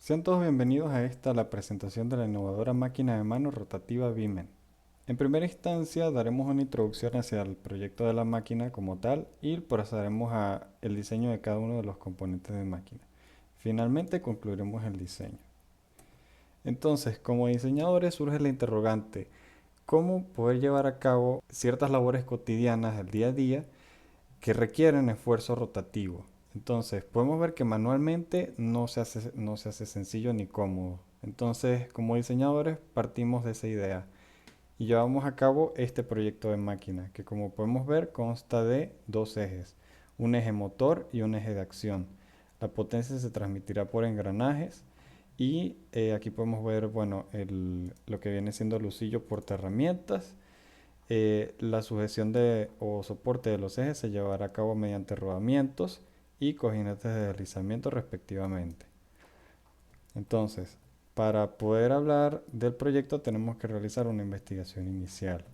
Sean todos bienvenidos a la presentación de la innovadora máquina de mano rotativa Vimen. En primera instancia daremos una introducción hacia el proyecto de la máquina como tal y pasaremos a el diseño de cada uno de los componentes de máquina. Finalmente concluiremos el diseño. Entonces, como diseñadores surge la interrogante, ¿cómo poder llevar a cabo ciertas labores cotidianas del día a día que requieren esfuerzo rotativo? Entonces, podemos ver que manualmente no se hace sencillo ni cómodo. Entonces, como diseñadores, partimos de esa idea y llevamos a cabo este proyecto de máquina, que como podemos ver consta de dos ejes, un eje motor y un eje de acción. La potencia se transmitirá por engranajes y aquí podemos ver, bueno, lo que viene siendo el lucillo portaherramientas. La sujeción o soporte de los ejes se llevará a cabo mediante rodamientos y cojinetes de deslizamiento respectivamente. Entonces, para poder hablar del proyecto tenemos que realizar una investigación inicial.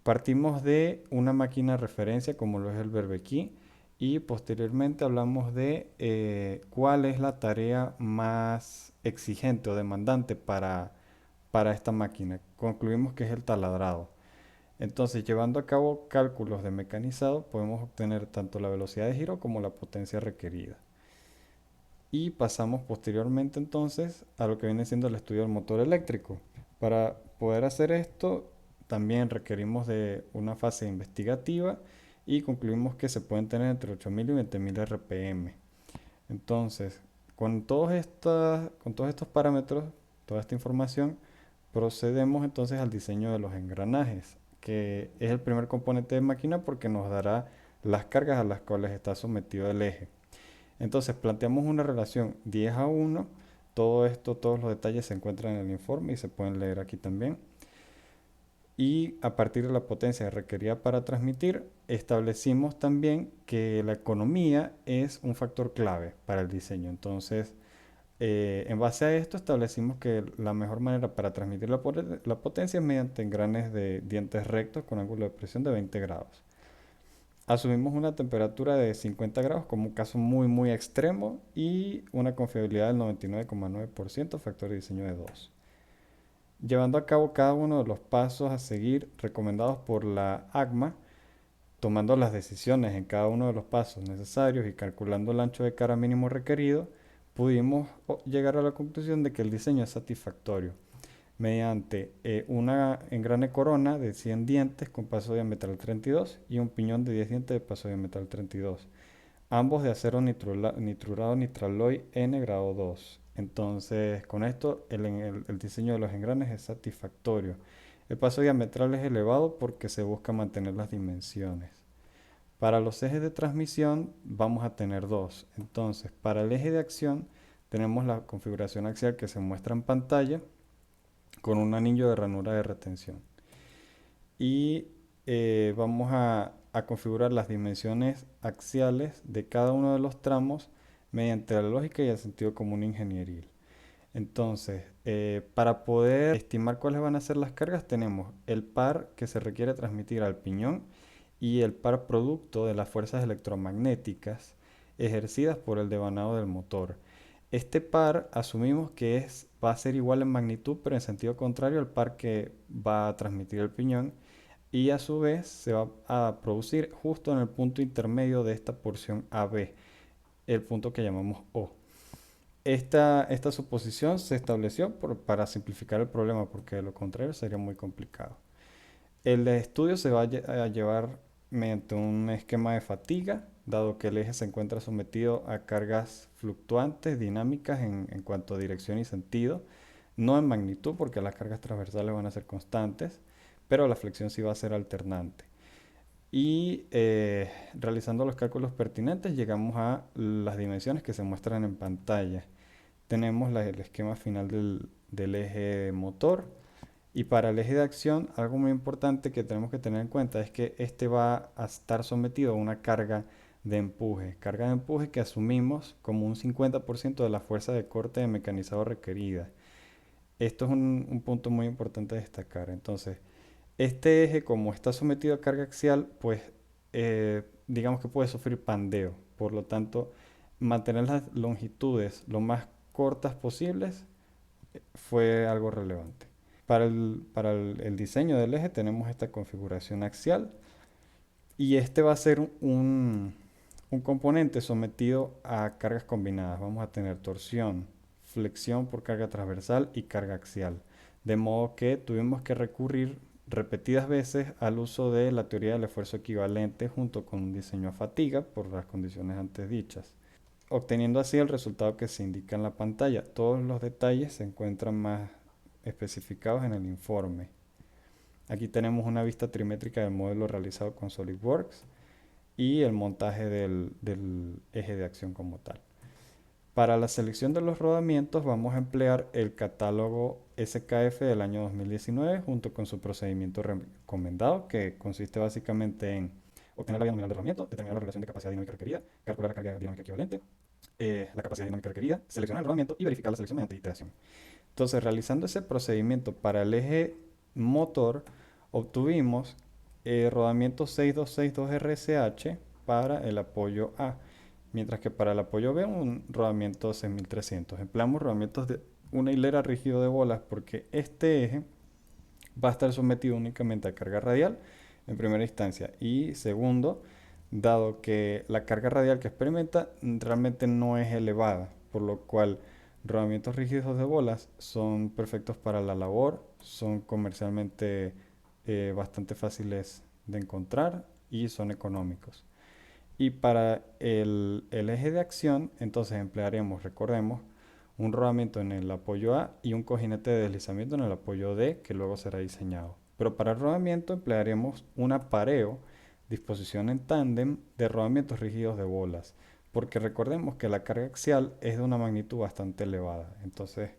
Partimos de una máquina de referencia como lo es el Berbequí y posteriormente hablamos de cuál es la tarea más exigente o demandante para esta máquina. Concluimos que es el taladrado. Entonces, llevando a cabo cálculos de mecanizado, podemos obtener tanto la velocidad de giro como la potencia requerida. Y pasamos posteriormente entonces a lo que viene siendo el estudio del motor eléctrico. Para poder hacer esto, también requerimos de una fase investigativa y concluimos que se pueden tener entre 8000 y 20000 RPM. Entonces, con todos estos parámetros, toda esta información, procedemos entonces al diseño de los engranajes, que es el primer componente de máquina porque nos dará las cargas a las cuales está sometido el eje. Entonces, planteamos una relación 10 a 1. Todo esto, todos los detalles se encuentran en el informe y se pueden leer aquí también. Y a partir de la potencia requerida para transmitir, establecimos también que la economía es un factor clave para el diseño. Entonces, en base a esto establecimos que la mejor manera para transmitir la potencia es mediante engranes de dientes rectos con ángulo de presión de 20 grados. Asumimos una temperatura de 50 grados como un caso muy muy extremo y una confiabilidad del 99,9%, factor de diseño de 2. Llevando a cabo cada uno de los pasos a seguir recomendados por la ACMA, tomando las decisiones en cada uno de los pasos necesarios y calculando el ancho de cara mínimo requerido, pudimos llegar a la conclusión de que el diseño es satisfactorio mediante una engrane corona de 100 dientes con paso diametral 32 y un piñón de 10 dientes de paso diametral 32, ambos de acero nitrurado nitraloy N grado 2. Entonces, con esto el diseño de los engranes es satisfactorio. El paso diametral es elevado porque se busca mantener las dimensiones. Para los ejes de transmisión vamos a tener dos. Entonces, para el eje de acción tenemos la configuración axial que se muestra en pantalla con un anillo de ranura de retención. Y vamos a configurar las dimensiones axiales de cada uno de los tramos mediante la lógica y el sentido común ingenieril. Entonces, para poder estimar cuáles van a ser las cargas, tenemos el par que se requiere transmitir al piñón y el par producto de las fuerzas electromagnéticas ejercidas por el devanado del motor. Este par asumimos que va a ser igual en magnitud, pero en sentido contrario al par que va a transmitir el piñón y a su vez se va a producir justo en el punto intermedio de esta porción AB, el punto que llamamos O. Esta suposición se estableció para simplificar el problema, porque de lo contrario sería muy complicado. El estudio se va a llevar mediante un esquema de fatiga, dado que el eje se encuentra sometido a cargas fluctuantes, dinámicas en cuanto a dirección y sentido, no en magnitud, porque las cargas transversales van a ser constantes, pero la flexión sí va a ser alternante. Y realizando los cálculos pertinentes llegamos a las dimensiones que se muestran en pantalla. Tenemos el esquema final del eje motor. Y para el eje de acción, algo muy importante que tenemos que tener en cuenta es que este va a estar sometido a una carga de empuje que asumimos como un 50% de la fuerza de corte de mecanizado requerida. Esto es un punto muy importante a destacar. Entonces, este eje, como está sometido a carga axial, pues digamos que puede sufrir pandeo. Por lo tanto, mantener las longitudes lo más cortas posibles fue algo relevante. Para el diseño del eje tenemos esta configuración axial y este va a ser un componente sometido a cargas combinadas. Vamos a tener torsión, flexión por carga transversal y carga axial. De modo que tuvimos que recurrir repetidas veces al uso de la teoría del esfuerzo equivalente junto con un diseño a fatiga por las condiciones antes dichas, obteniendo así el resultado que se indica en la pantalla. Todos los detalles se encuentran más especificados en el informe. Aquí tenemos una vista trimétrica del modelo realizado con SolidWorks y el montaje del eje de acción como tal. Para la selección de los rodamientos vamos a emplear el catálogo SKF del año 2019 junto con su procedimiento recomendado, que consiste básicamente en obtener la vía nominal de rodamiento, determinar la relación de capacidad dinámica requerida, calcular la carga dinámica equivalente, la capacidad dinámica requerida, seleccionar el rodamiento y verificar la selección mediante iteración. Entonces, realizando ese procedimiento para el eje motor, obtuvimos rodamiento 6262 RSH para el apoyo A, mientras que para el apoyo B un rodamiento 6300. Empleamos rodamientos de una hilera rígido de bolas porque este eje va a estar sometido únicamente a carga radial en primera instancia y segundo, dado que la carga radial que experimenta realmente no es elevada, por lo cual rodamientos rígidos de bolas son perfectos para la labor, son comercialmente bastante fáciles de encontrar y son económicos. Y para el eje de acción, entonces emplearemos, recordemos, un rodamiento en el apoyo A y un cojinete de deslizamiento en el apoyo D, que luego será diseñado. Pero para el rodamiento emplearemos un apareo, disposición en tándem de rodamientos rígidos de bolas, porque recordemos que la carga axial es de una magnitud bastante elevada. Entonces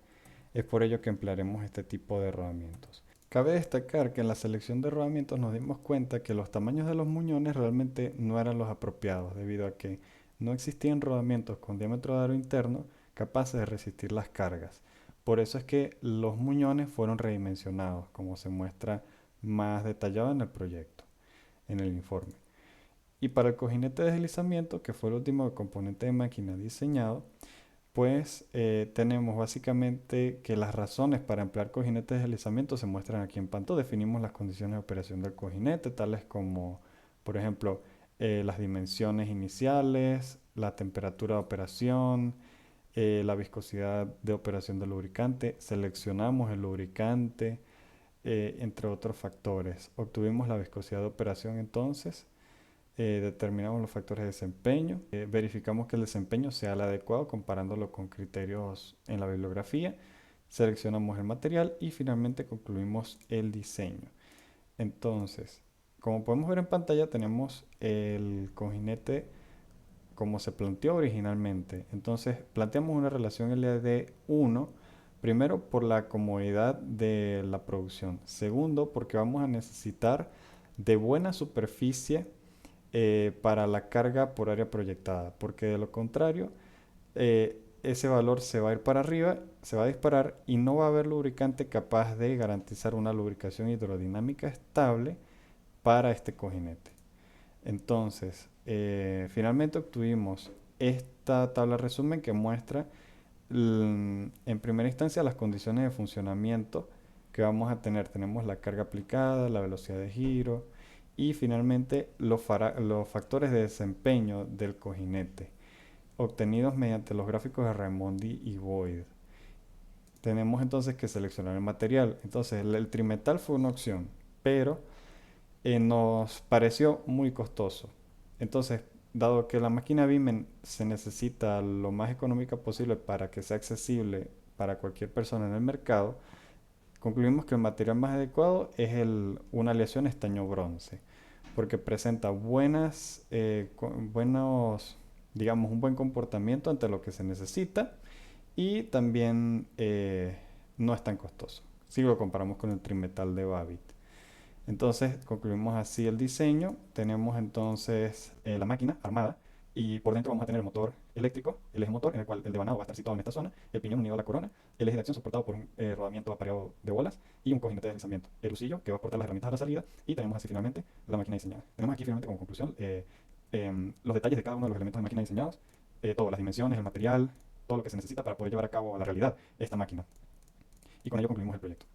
es por ello que emplearemos este tipo de rodamientos. Cabe destacar que en la selección de rodamientos nos dimos cuenta que los tamaños de los muñones realmente no eran los apropiados, debido a que no existían rodamientos con diámetro de aro interno capaces de resistir las cargas. Por eso es que los muñones fueron redimensionados, como se muestra más detallado en el proyecto, en el informe. Y para el cojinete de deslizamiento, que fue el último componente de máquina diseñado, pues tenemos básicamente que las razones para emplear cojinetes de deslizamiento se muestran aquí en pantalla. Definimos las condiciones de operación del cojinete, tales como, por ejemplo, las dimensiones iniciales, la temperatura de operación, la viscosidad de operación del lubricante. Seleccionamos el lubricante, entre otros factores. Obtuvimos la viscosidad de operación entonces. Determinamos los factores de desempeño, verificamos que el desempeño sea el adecuado comparándolo con criterios en la bibliografía, seleccionamos el material y finalmente concluimos el diseño. Entonces, como podemos ver en pantalla, tenemos el cojinete como se planteó originalmente. Entonces, planteamos una relación LD1, primero por la comodidad de la producción, segundo porque vamos a necesitar de buena superficie para la carga por área proyectada, porque de lo contrario, ese valor se va a ir para arriba, se va a disparar y no va a haber lubricante capaz de garantizar una lubricación hidrodinámica estable para este cojinete. Entonces, finalmente obtuvimos esta tabla resumen que muestra en primera instancia las condiciones de funcionamiento que vamos a tener. Tenemos la carga aplicada, la velocidad de giro y finalmente los factores de desempeño del cojinete obtenidos mediante los gráficos de Raimondi y Boyd. Tenemos entonces que seleccionar el material. Entonces el trimetal fue una opción, pero nos pareció muy costoso. Entonces, dado que la máquina BIM se necesita lo más económica posible para que sea accesible para cualquier persona en el mercado, concluimos que el material más adecuado es una aleación estaño bronce, porque presenta digamos, un buen comportamiento ante lo que se necesita y también no es tan costoso si lo comparamos con el trimetal de Babbitt. Entonces concluimos así el diseño. Tenemos entonces la máquina armada y por dentro vamos a tener el motor eléctrico, el eje motor en el cual el devanado va a estar situado en esta zona, el piñón unido a la corona, el eje de acción soportado por un rodamiento apareado de bolas y un cojinete de deslizamiento, el husillo que va a aportar las herramientas a la salida y tenemos así finalmente la máquina diseñada. Tenemos aquí finalmente como conclusión los detalles de cada uno de los elementos de máquina diseñados, todo, las dimensiones, el material, todo lo que se necesita para poder llevar a cabo a la realidad esta máquina. Y con ello concluimos el proyecto.